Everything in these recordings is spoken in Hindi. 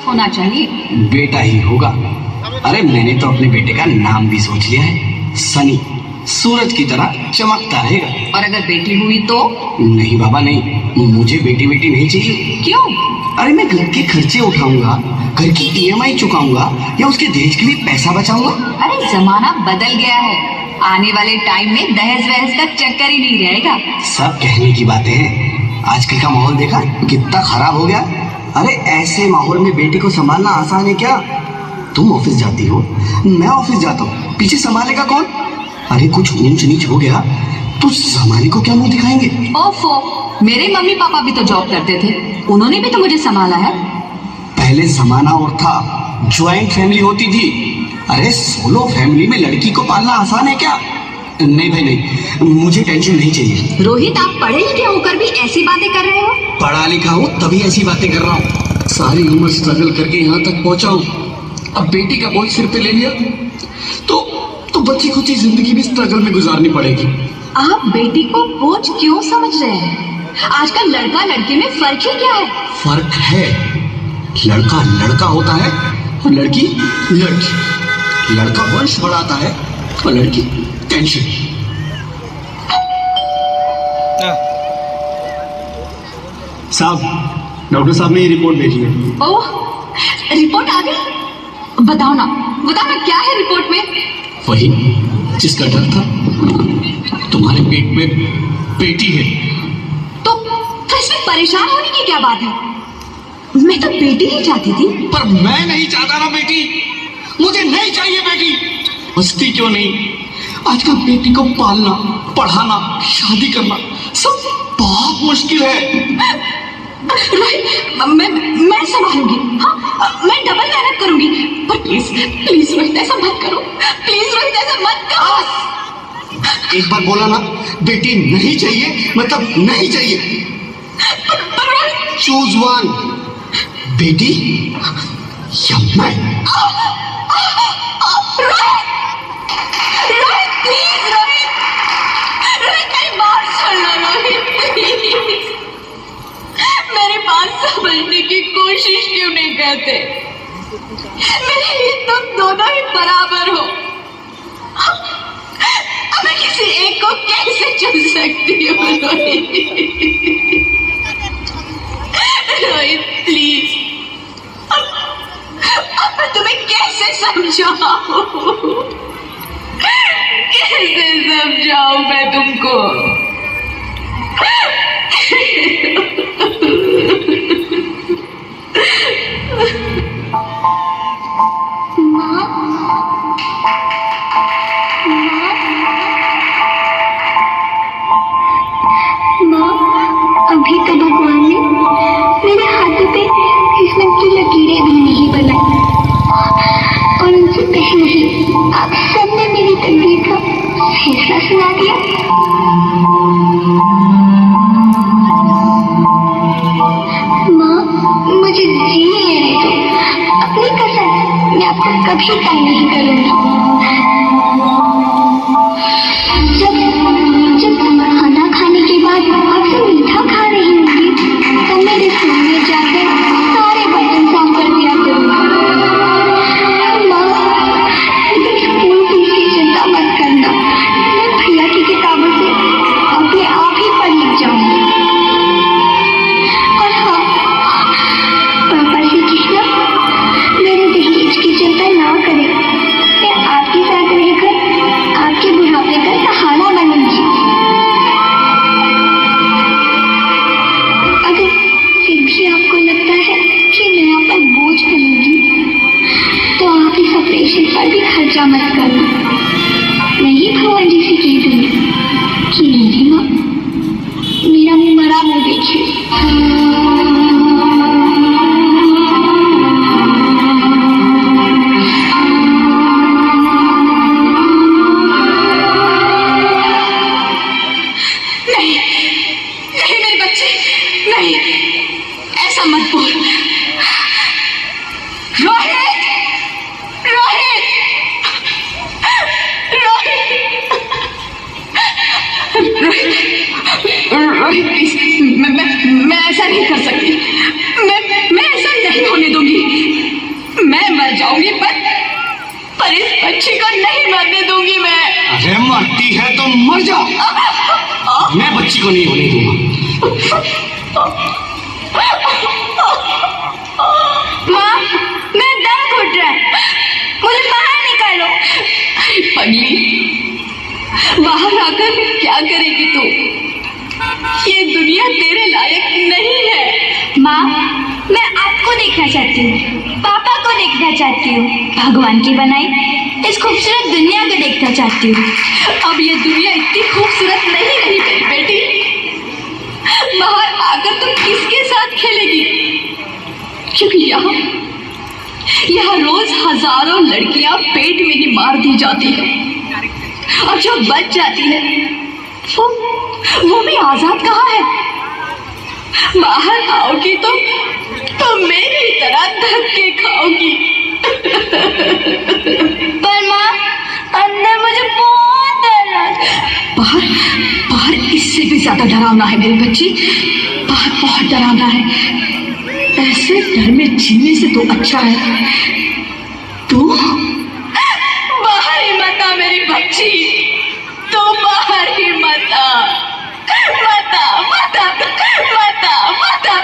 होना चाहिए। बेटा ही होगा। अरे मैंने तो अपने बेटे का नाम भी सोच लिया है, सनी। सूरज की तरह चमकता रहेगा। और अगर बेटी हुई तो? नहीं बाबा नहीं, मुझे बेटी बेटी नहीं चाहिए। क्यों? अरे मैं घर के खर्चे उठाऊंगा, घर की ईएमआई चुकाऊंगा या उसके दहेज के लिए पैसा बचाऊंगा। अरे जमाना बदल गया है, आने वाले टाइम में दहेज वहेज का चक्कर ही नहीं रहेगा। सब कहने की बातें हैं, आजकल का माहौल देखा कितना खराब हो गया। अरे ऐसे माहौल में बेटी को संभालना आसान है क्या? तुम ऑफिस जाती हो, मैं ऑफिस जाता हूँ, पीछे संभालेगा कौन? अरे कुछ ऊंच नीच हो गया तो जमाने को क्या मुंह दिखाएंगे? ओफो, मेरे मम्मी पापा भी तो जॉब करते थे, उन्होंने भी तो मुझे संभाला है। पहले जमाना और था, ज्वाइंट फैमिली होती थी। अरे सोलो फैमिली में लड़की को पालना आसान है क्या? नहीं भाई नहीं, मुझे टेंशन नहीं चाहिए। रोहित, आप पढ़े लिखे होकर भी ऐसी बातें कर रहे हो? पढ़ा लिखा हूँ तभी ऐसी बातें कर रहा हूँ। सारी उम्र स्ट्रगल करके यहाँ तक पहुँचा हूँ, अब बेटी का बोझ सिर पे ले लिया तो बच्ची खुद ही जिंदगी भी स्ट्रगल में गुजारनी पड़ेगी। आप बेटी को बोझ क्यों समझ रहे हैं? आजकल लड़का लड़की में फर्क ही क्या है? फर्क है, लड़का लड़का होता है और लड़की लड़की। लड़का वंश बढ़ाता है और लड़की टेंशन। साहब, डॉक्टर साहब ने ये रिपोर्ट भेजी है। ओह, रिपोर्ट आ गई? बताओ ना क्या है रिपोर्ट में? वही जिसका डर था, तुम्हारे पेट में बेटी है। तो इसमें परेशान होने की क्या बात है? मैं तो बेटी ही चाहती थी। पर मैं नहीं चाहता ना बेटी, मुझे नहीं चाहिए बेटी। हंसती क्यों नहीं? आजकल बेटी को पालना, पढ़ाना, शादी करना सब बहुत मुश्किल है। रोहित, मैं संभालूंगी। हाँ, मैं डबल मेहनत करूंगी, पर प्लीज रोहित ऐसा मत करो। प्लीज रोहित ऐसा मत करो। एक बार बोला ना, बेटी नहीं चाहिए मतलब नहीं चाहिए। पर रोहित, चूज वन, बेटी या मैं। रोहित प्लीज, रोहित मेरी बात सुन लो रोहित प्लीज। मेरे पास समझने की कोशिश क्यों नहीं करते? मेरे लिए तुम दोनों ही बराबर हो। अब मैं किसी एक को कैसे चुन सकती हूँ रोहित प्लीज। अब मैं तुम्हें कैसे समझाऊं? कैसे समझाऊं मैं तुमको? अभी तो भगवान ने मेरे हाथों पे किस्मत की लकीरें भी नहीं बनाई, और उनसे पहले ही आप सबने मेरी तकदीर का फैसला सुना दिया। माँ, मुझे जीने लेने दो। अपनी कसम, मैं आपको कभी तंग नहीं करूंगी। जब खाना खाने के बाद आपसे मीठा खा रही होंगी, तब मेरे सामने जाकर सारे बर्तन साफ कर दिया करूंगी। माँ, लेकिन स्कूल फीस की चिंता मत करना, मैं भैया की किताबों से अपने आप ही पढ़ लिख जाऊंगी। और हाँ, पापा से कहना मेरे दहेज की चिंता ना करें, मैं जाऊंगी, पर इस बच्ची को नहीं मरने दूंगी मैं। अरे मरती है तो मर जा, मैं बच्ची को नहीं होने दूंगा। माँ, मैं दम घुट रहा है, मुझे बाहर निकालो। अरे पगली, बाहर आकर क्या करेगी तू? ये दुनिया तेरे लायक नहीं है। माँ, मैं आपको देखना चाहती हूँ, पापा को देखना चाहती हूँ, भगवान की बनाई इस खूबसूरत दुनिया को देखना चाहती हूँ। अब ये दुनिया इतनी खूबसूरत नहीं रही मेरी बेटी। बाहर आकर तुम किसके साथ खेलेगी? क्योंकि यहाँ रोज हजारों लड़कियां पेट में ही मार दी जाती है, और जो बच जाती है वो भी आजाद कहाँ है? बाहर आओगी तो मेरी तरह धक्के खाओगी। पर माँ, अंदर मुझे बहुत डर लग रहा है। बाहर इससे भी ज्यादा डरावना है मेरी बच्ची, बाहर बहुत डरावना है। ऐसे डर में जीने से तो अच्छा है तू बाहर ही मत आ मेरी बच्ची, तू बाहर ही मत आ,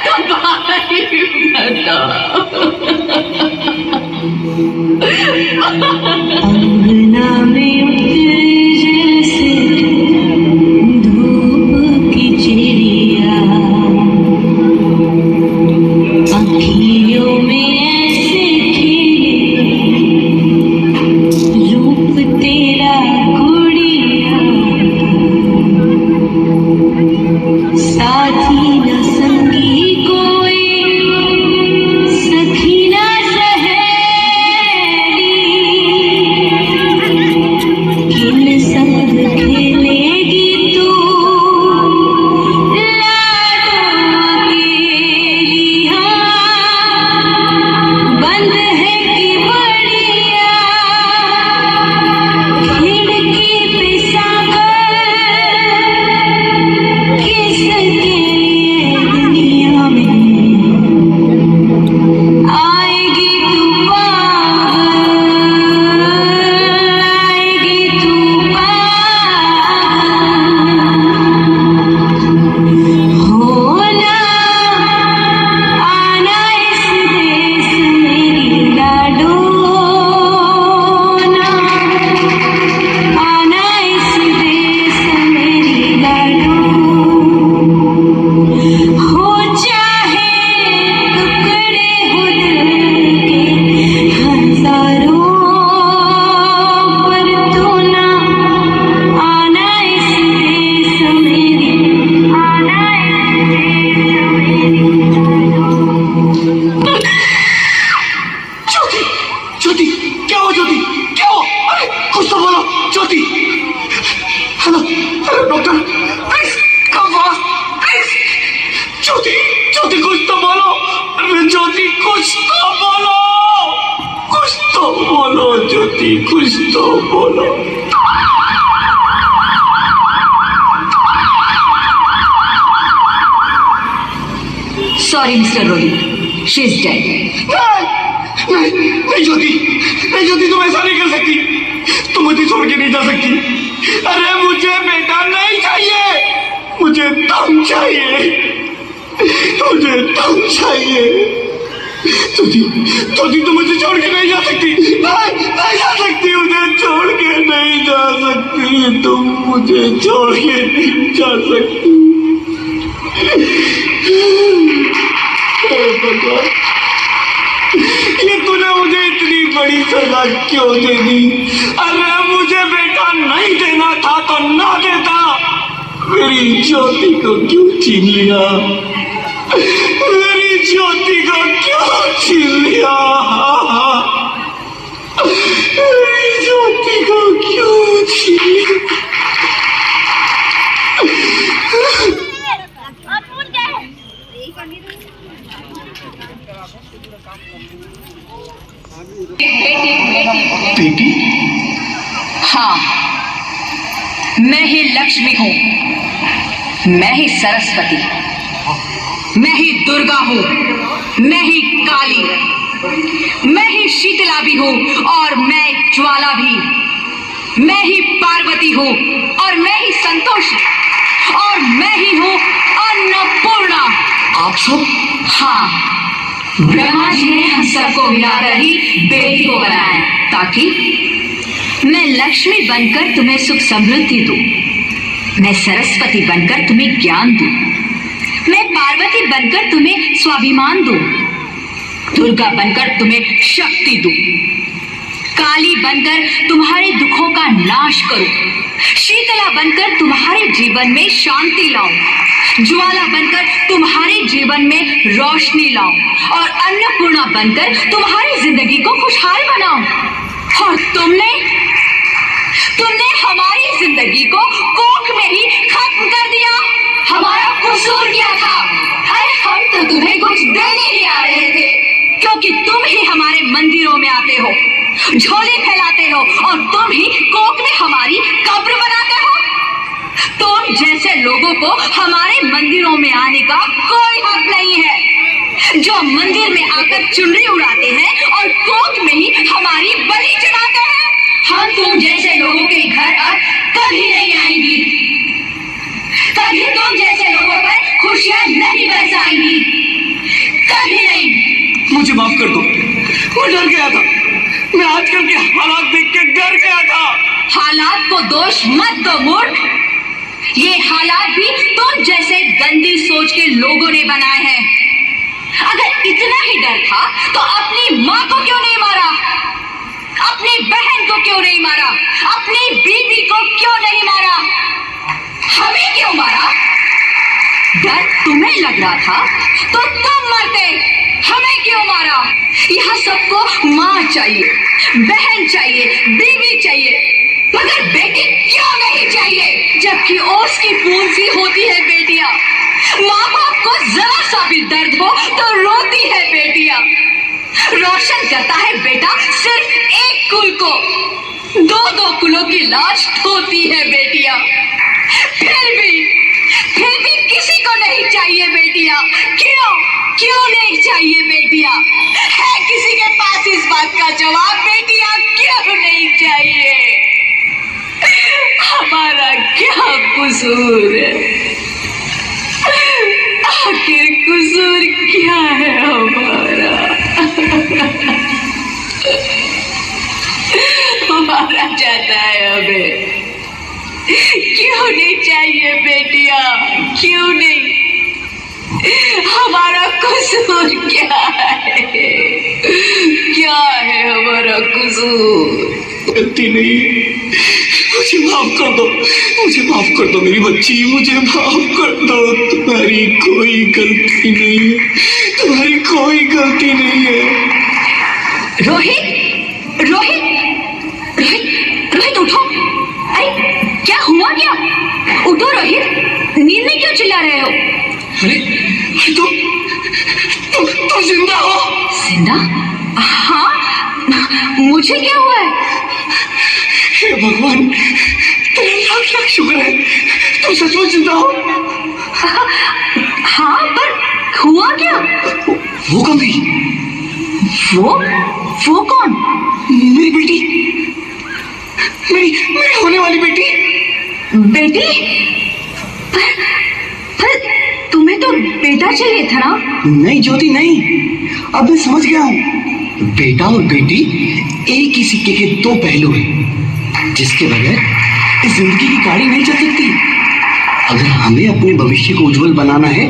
तू बाहर ही मत आ। अंगना में उतरे जैसे धूप की चिड़िया, अखियों में ऐसे खिले रूप तेरा गुड़िया, साथी न संगी कोई, सखी न सहेली, किन संग खेलेगी तू लाडों के लिया, बंद है कि बढ़िया खिड़की पे सागर, किसके लिए दुनिया में आएगी तू पागल, आएगी तू पागल, होना आना इस देश मेरी लाडो, आना इस देश मेरी लाडो, हो चाहे टुकड़े हो दिल के हजारों, पर तू ना आना इस देश मेरी, आना इस देश मेरी। ज्योति, ज्योति, क्या हो ज्योति, क्या हो? अरे कुछ तो बोलो Jyoti. Hello hello doctor, please come fast please. Jyoti, Jyoti कुछ तो बोलो। अरे ज्योति कुछ तो बोलो, कुछ तो बोलो ज्योति, कुछ तो बोलो। Sorry, Mr. Rohit, she is dead. नहीं ज्योति, नहीं ज्योति, तुम ऐसा नहीं कर सकती, तुम मुझे छोड़ के नहीं जा सकती। अरे मुझे बेटा नहीं चाहिए, मुझे दम चाहिए, मुझे दम चाहिए। ज्योति, ज्योति तुम मुझे छोड़ के नहीं जा सकती, नहीं जा सकती, मुझे छोड़ के नहीं जा सकती, तुम मुझे छोड़ के नहीं जा सकती। भगवान, ये तूने मुझे इतनी बड़ी सजा क्यों दे दी? अरे मुझे बेटा नहीं देना था तो ना देता, मेरी ज्योति को क्यों छीन लिया, मेरी ज्योति को क्यों छीन लिया, मेरी ज्योति को क्यों छीन लिया? बेटी? हाँ, मैं ही लक्ष्मी हूँ, मैं ही सरस्वती, मैं ही दुर्गा हूँ, मैं ही काली, मैं ही शीतला मीरा भी हूँ और मैं ज्वाला भी। मैं ही पार्वती हूँ और मैं ही संतोषी और मैं ही हूँ अन्नपूर्णा। आप सब? हाँ, ब्रह्मा जी ने हम सबको मिलाकर ही बेटी को बनाया ताकि मैं लक्ष्मी बनकर तुम्हें सुख समृद्धि दूं, मैं सरस्वती बनकर तुम्हें ज्ञान दूं, मैं पार्वती बनकर तुम्हें स्वाभिमान दूं, दुर्गा बनकर तुम्हें शक्ति दूं, काली बनकर तुम्हारे दुखों का नाश करूं, शीतला बनकर तुम्हारे जीवन में शांति लाऊं, ज्वाला बनकर तुम्हारे जीवन में रोशनी लाऊं और अन्नपूर्णा बनकर तुम्हारी जिंदगी को खुशहाल बनाऊं। और तुमने हमारी जिंदगी को कोख में ही खत्म कर दिया। हमारा कसूर क्या था? अरे हम तो तुम्हें कुछ देने ही आ रहे थे, क्योंकि तुम ही हमारे मंदिरों में आते हो, झोली फैलाते हो और तुम ही कोख में हमारी कब्र बनाते हो। तुम जैसे लोगों को हमारे मंदिरों में आने का कोई हक नहीं है, जो मंदिर में आकर चुनरी उड़ाते हैं और कोख में ही हमारी बलि चढ़ाते हैं। हम तुम जैसे लोगों के घर अब कभी नहीं आएंगी, कभी तुम जैसे लोगों पर खुशियां नहीं बरसाएंगी, कभी नहीं। मुझे माफ कर दो, मैं डर गया था। मैं आजकल के हालात देख के डर गया था। हालात को दोष मत दो मूर्ख, ये हालात भी तुम जैसे गंदी सोच के लोगों ने बनाए हैं। अगर इतना ही डर था तो अपनी माँ को क्यों नहीं मारा, अपनी बहन को क्यों नहीं मारा, अपनी बीवी को क्यों नहीं मारा, हमें क्यों मारा? डर तुम्हें लग रहा था तो तुम मरते, हमें क्यों मारा? यहाँ सबको माँ चाहिए, बहन चाहिए, बीवी चाहिए, मगर बेटी क्यों नहीं चाहिए? जबकि ओस की बूंद सी होती है बेटियां। माँ बाप को जरा सा भी दर्द हो तो रोती है बेटियां। रोशन करता है बेटा सिर्फ एक कुल को, दो दो कुलों की लाश ढोती है बेटियां। फिर भी किसी को नहीं चाहिए बेटियां। क्यों नहीं चाहिए बेटियां? है किसी के पास इस बात का जवाब? बेटियां क्यों नहीं चाहिए? हमारा क्या कसूर है? आखिर कसूर क्या है हमारा? मारा जाता है हमें। क्यों नहीं चाहिए बेटियां? क्यों नहीं? हमारा कसूर क्या है? क्या है हमारा कसूर? गलती नहीं है, मुझे माफ कर दो, मुझे माफ कर दो मेरी बच्ची, मुझे माफ कर दो। तुम्हारी कोई गलती नहीं है, तुम्हारी कोई गलती नहीं है। रोहित, रोहित, रोहित, रोहित उठो। अरे क्या हुआ क्या? उठो रोहित, नींद में क्यों चिल्ला रहे हो? अरे तुम जिंदा हो? जिंदा? हाँ, मुझे क्या हुआ है? हे भगवान, तेरा लाख लाख शुक्र है, तुम सचमुच जिंदा हो। हाँ, पर हुआ क्या? वो कौन थी? वो कौन? मेरी बेटी, मेरी होने वाली बेटी। बेटी? पर तुम्हें तो बेटा चाहिए था ना? नहीं ज्योति नहीं, अब मैं समझ गया हूँ। बेटा और बेटी एक ही सिक्के के दो पहलू हैं, जिसके बगैर इस जिंदगी की गाड़ी नहीं चल सकती। अगर हमें अपने भविष्य को उज्जवल बनाना है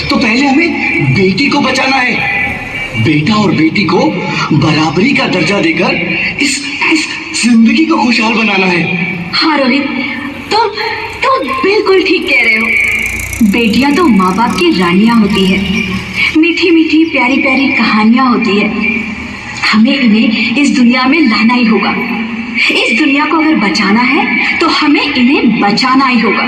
तो पहले हमें बेटी को बचाना है। बेटा और बेटी को बराबरी का दर्जा देकर इस जिंदगी को खुशहाल बनाना है। हाँ रोहित, तुम बिल्कुल ठीक कह रहे हो। बेटियां तो माँ बाप की रानियां होती है, मीठी मीठी प्यारी प्यारी कहानियां होती है। हमें इन्हें इस दुनिया में लाना ही होगा। इस दुनिया को अगर बचाना है तो हमें इन्हें बचाना ही होगा।